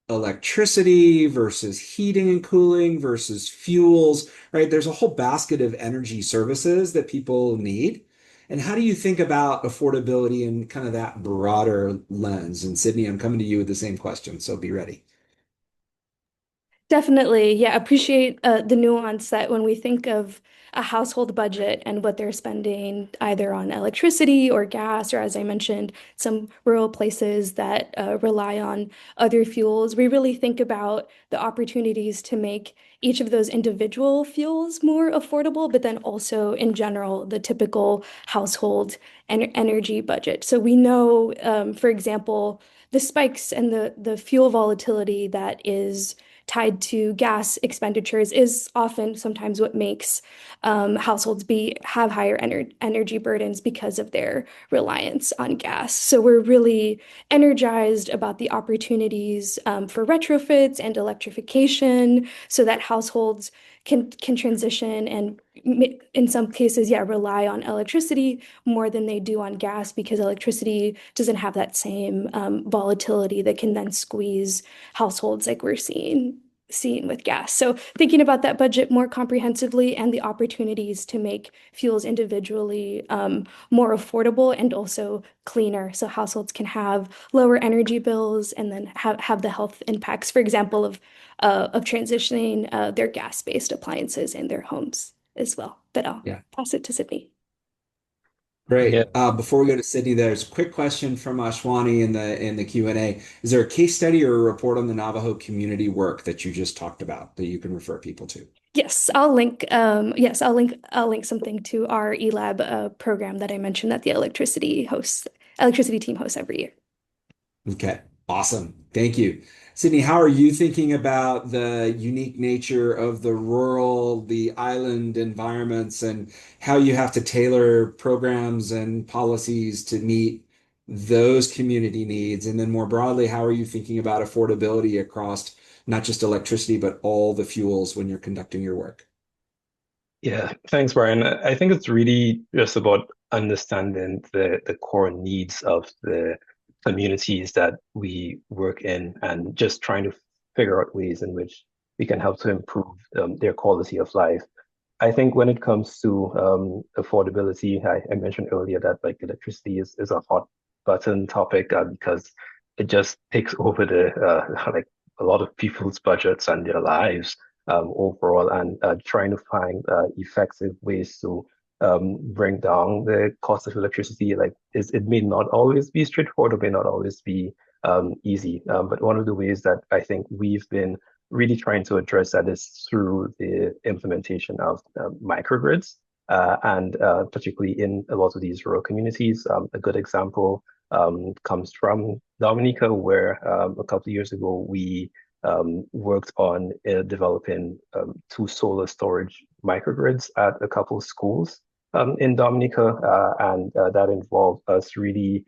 electricity versus heating and cooling versus fuels, right? There's a whole basket of energy services that people need. And how do you think about affordability in kind of that broader lens? And Sydney, I'm coming to you with the same question, so be ready. Definitely. Yeah, appreciate the nuance that when we think of a household budget and what they're spending either on electricity or gas, or as I mentioned, some rural places that rely on other fuels, we really think about the opportunities to make each of those individual fuels more affordable, but then also in general, the typical household energy budget. So we know, for example, the spikes and the fuel volatility that is tied to gas expenditures is often sometimes what makes households have higher energy burdens because of their reliance on gas. So we're really energized about the opportunities for retrofits and electrification so that households can transition and in some cases, rely on electricity more than they do on gas because electricity doesn't have that same volatility that can then squeeze households like we're seeing with gas. So thinking about that budget more comprehensively and the opportunities to make fuels individually more affordable and also cleaner so households can have lower energy bills and then have the health impacts, for example, of transitioning their gas-based appliances in their homes as well. But I'll Yeah. pass it to Sydney. Yeah. Great. Before we go to Sydney, there's a quick question from Ashwani in the Q&A. Is there a case study or a report on the Navajo community work that you just talked about that you can refer people to? Yes, I'll link. I'll link something to our eLab program that I mentioned that the electricity team hosts every year. Okay, awesome. Thank you. Sydney, how are you thinking about the unique nature of the island environments and how you have to tailor programs and policies to meet those community needs? And then more broadly, how are you thinking about affordability across not just electricity, but all the fuels when you're conducting your work? Yeah, thanks, Brian. I think it's really just about understanding the core needs of the communities that we work in and just trying to figure out ways in which we can help to improve their quality of life. I think when it comes to affordability, I mentioned earlier that like electricity is a hot button topic because it just takes over the like a lot of people's budgets and their lives overall, and trying to find effective ways to bring down the cost of electricity. Like it may not always be straightforward, or may not always be easy. But one of the ways that I think we've been really trying to address that is through the implementation of microgrids, and particularly in a lot of these rural communities. A good example comes from Dominica, where a couple of years ago we worked on developing two solar storage microgrids at a couple of schools in Dominica, and that involved us really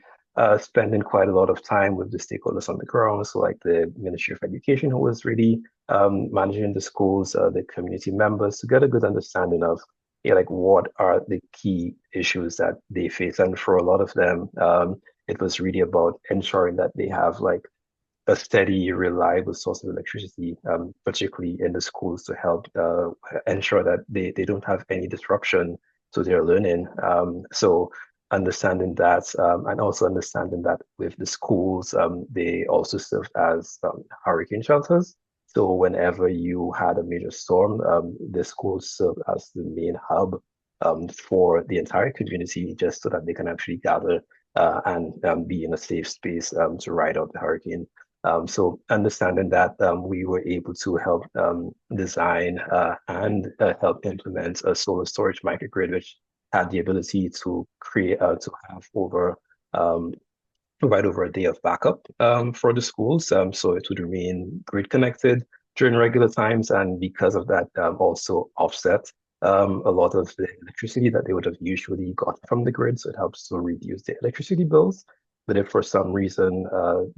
spending quite a lot of time with the stakeholders on the ground. So like the Ministry of Education, who was really managing the schools, the community members, to get a good understanding of like what are the key issues that they face. And for a lot of them, it was really about ensuring that they have like a steady, reliable source of electricity, particularly in the schools, to help ensure that they don't have any disruption to their learning. So understanding that, and also understanding that with the schools, they also serve as hurricane shelters. So whenever you had a major storm, the schools serve as the main hub for the entire community, just so that they can actually gather and be in a safe space to ride out the hurricane. So understanding that, we were able to help design and help implement a solar storage microgrid, which had the ability to create to have provide over a day of backup for the schools, so it would remain grid connected during regular times, and because of that, also offset a lot of the electricity that they would have usually got from the grid. So it helps to reduce the electricity bills. But if for some reason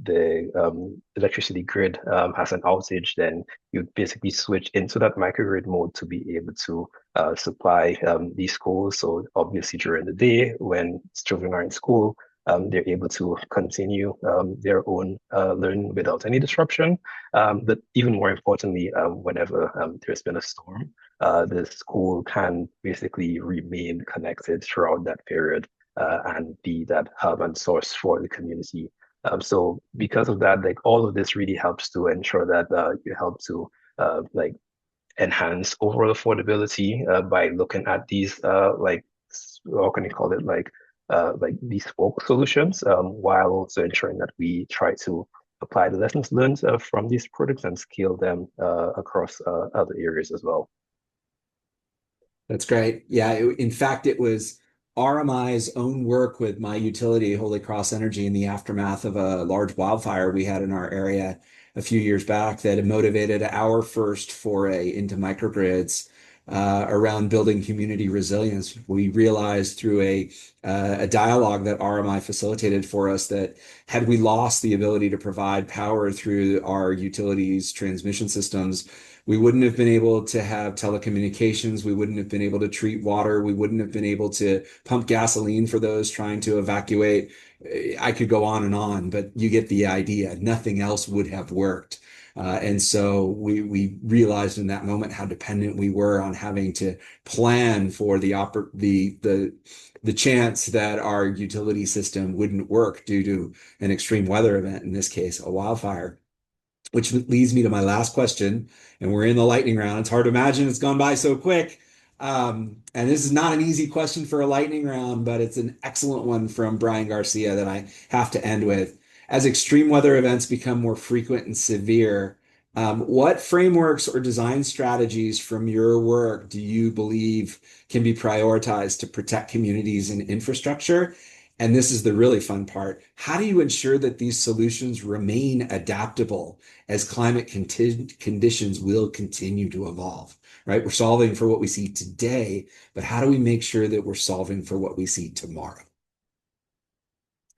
the electricity grid has an outage, then you basically switch into that microgrid mode to be able to supply these schools. So obviously during the day when children are in school, they're able to continue their own learning without any disruption. But even more importantly, whenever there's been a storm, the school can basically remain connected throughout that period and be that hub and source for the community. So because of that, like all of this really helps to ensure that you help to like enhance overall affordability by looking at these like, how can you call it, like bespoke solutions, while also ensuring that we try to apply the lessons learned from these products and scale them across other areas as well. That's great. Yeah, in fact, it was RMI's own work with my utility, Holy Cross Energy, in the aftermath of a large wildfire we had in our area a few years back that motivated our first foray into microgrids around building community resilience. We realized through a dialogue that RMI facilitated for us that had we lost the ability to provide power through our utilities transmission systems, we wouldn't have been able to have telecommunications. We wouldn't have been able to treat water. We wouldn't have been able to pump gasoline for those trying to evacuate. I could go on, but you get the idea. Nothing else would have worked. And so we realized in that moment how dependent we were on having to plan for the chance that our utility system wouldn't work due to an extreme weather event, in this case, a wildfire. Which leads me to my last question, and we're in the lightning round. It's hard to imagine it's gone by so quick. And this is not an easy question for a lightning round, but it's an excellent one from Brian Garcia that I have to end with. As extreme weather events become more frequent and severe, what frameworks or design strategies from your work do you believe can be prioritized to protect communities and infrastructure? And this is the really fun part. How do you ensure that these solutions remain adaptable as climate conditions will continue to evolve, right? We're solving for what we see today, but how do we make sure that we're solving for what we see tomorrow?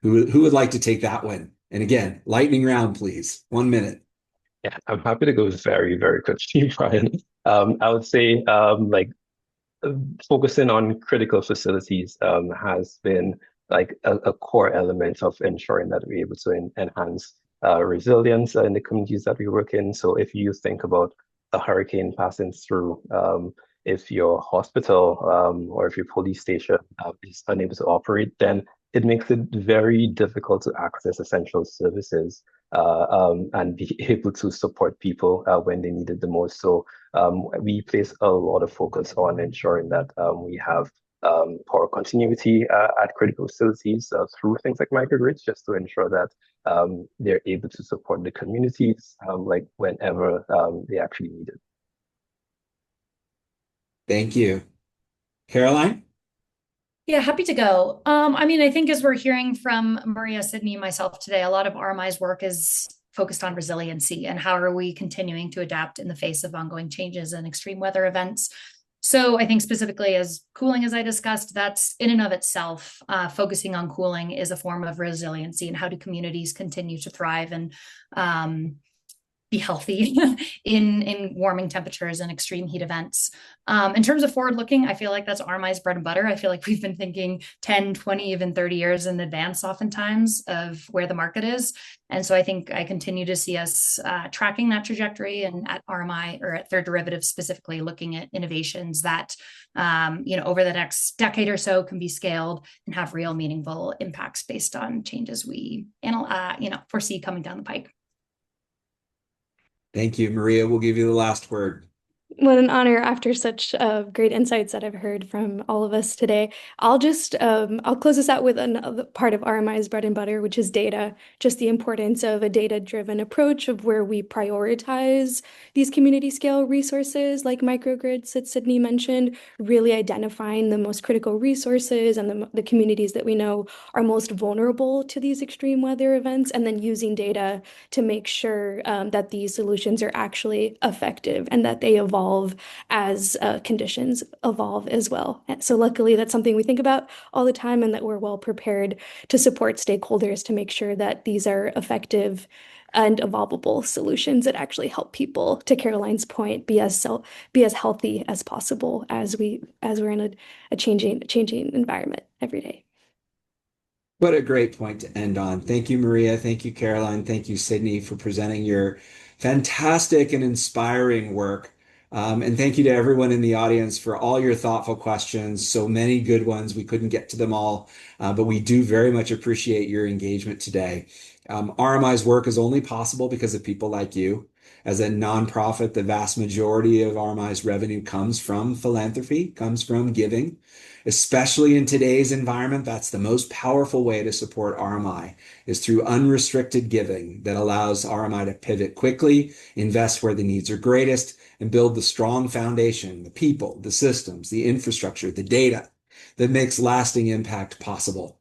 Who would like to take that one? And again, lightning round, please. 1 minute. Yeah, I'm happy to go very, very quickly, Brian. I would say focusing on critical facilities has been like a core element of ensuring that we're able to enhance resilience in the communities that we work in. So if you think about a hurricane passing through, if your hospital or if your police station is unable to operate, then it makes it very difficult to access essential services and be able to support people when they need it the most. So we place a lot of focus on ensuring that we have power continuity at critical facilities through things like microgrids, just to ensure that they're able to support the communities like whenever they actually need it. Thank you. Caroline? Yeah, happy to go. I mean, I think as we're hearing from Maria, Sydney, and myself today, a lot of RMI's work is focused on resiliency and how are we continuing to adapt in the face of ongoing changes and extreme weather events. So I think specifically as cooling, as I discussed, that's in and of itself, focusing on cooling is a form of resiliency, and how do communities continue to thrive and be healthy in warming temperatures and extreme heat events. In terms of forward looking, I feel like that's RMI's bread and butter. I feel like we've been thinking 10, 20, even 30 years in advance oftentimes of where the market is. And so I think I continue to see us tracking that trajectory, and at RMI, or at Third Derivative specifically, looking at innovations that over the next decade or so can be scaled and have real meaningful impacts based on changes we foresee coming down the pike. Thank you. Maria, we'll give you the last word. What an honor after such great insights that I've heard from all of us today. I'll close this out with another part of RMI's bread and butter, which is data, just the importance of a data-driven approach of where we prioritize these community scale resources like microgrids that Sydney mentioned, really identifying the most critical resources and the communities that we know are most vulnerable to these extreme weather events, and then using data to make sure that these solutions are actually effective and that they evolve as conditions evolve as well. And so luckily, that's something we think about all the time, and that we're well prepared to support stakeholders to make sure that these are effective and evolvable solutions that actually help people, to Caroline's point, be as healthy as possible as we're in a changing environment every day. What a great point to end on. Thank you, Maria. Thank you, Caroline. Thank you, Sydney, for presenting your fantastic and inspiring work. And thank you to everyone in the audience for all your thoughtful questions. So many good ones. We couldn't get to them all, but we do very much appreciate your engagement today. RMI's work is only possible because of people like you. As a nonprofit, the vast majority of RMI's revenue comes from philanthropy, comes from giving. Especially in today's environment, that's the most powerful way to support RMI, is through unrestricted giving that allows RMI to pivot quickly, invest where the needs are greatest, and build the strong foundation, the people, the systems, the infrastructure, the data that makes lasting impact possible.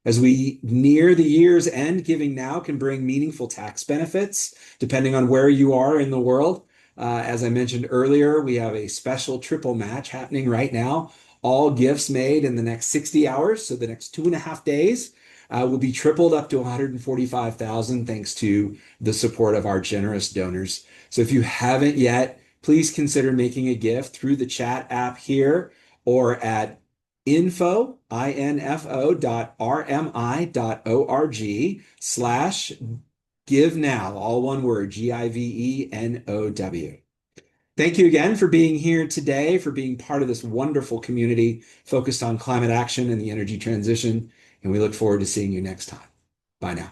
As we near the year's end, Giving Now can bring meaningful tax benefits depending on where you are in the world. As I mentioned earlier, we have a special triple match happening right now. All gifts made in the next 60 hours, so the next 2.5 days, will be tripled up to 145,000 thanks to the support of our generous donors. So if you haven't yet, please consider making a gift through the chat app here or at info.rmi.org/give now, all one word, GIVENOW. Thank you again for being here today, for being part of this wonderful community focused on climate action and the energy transition. And we look forward to seeing you next time. Bye now.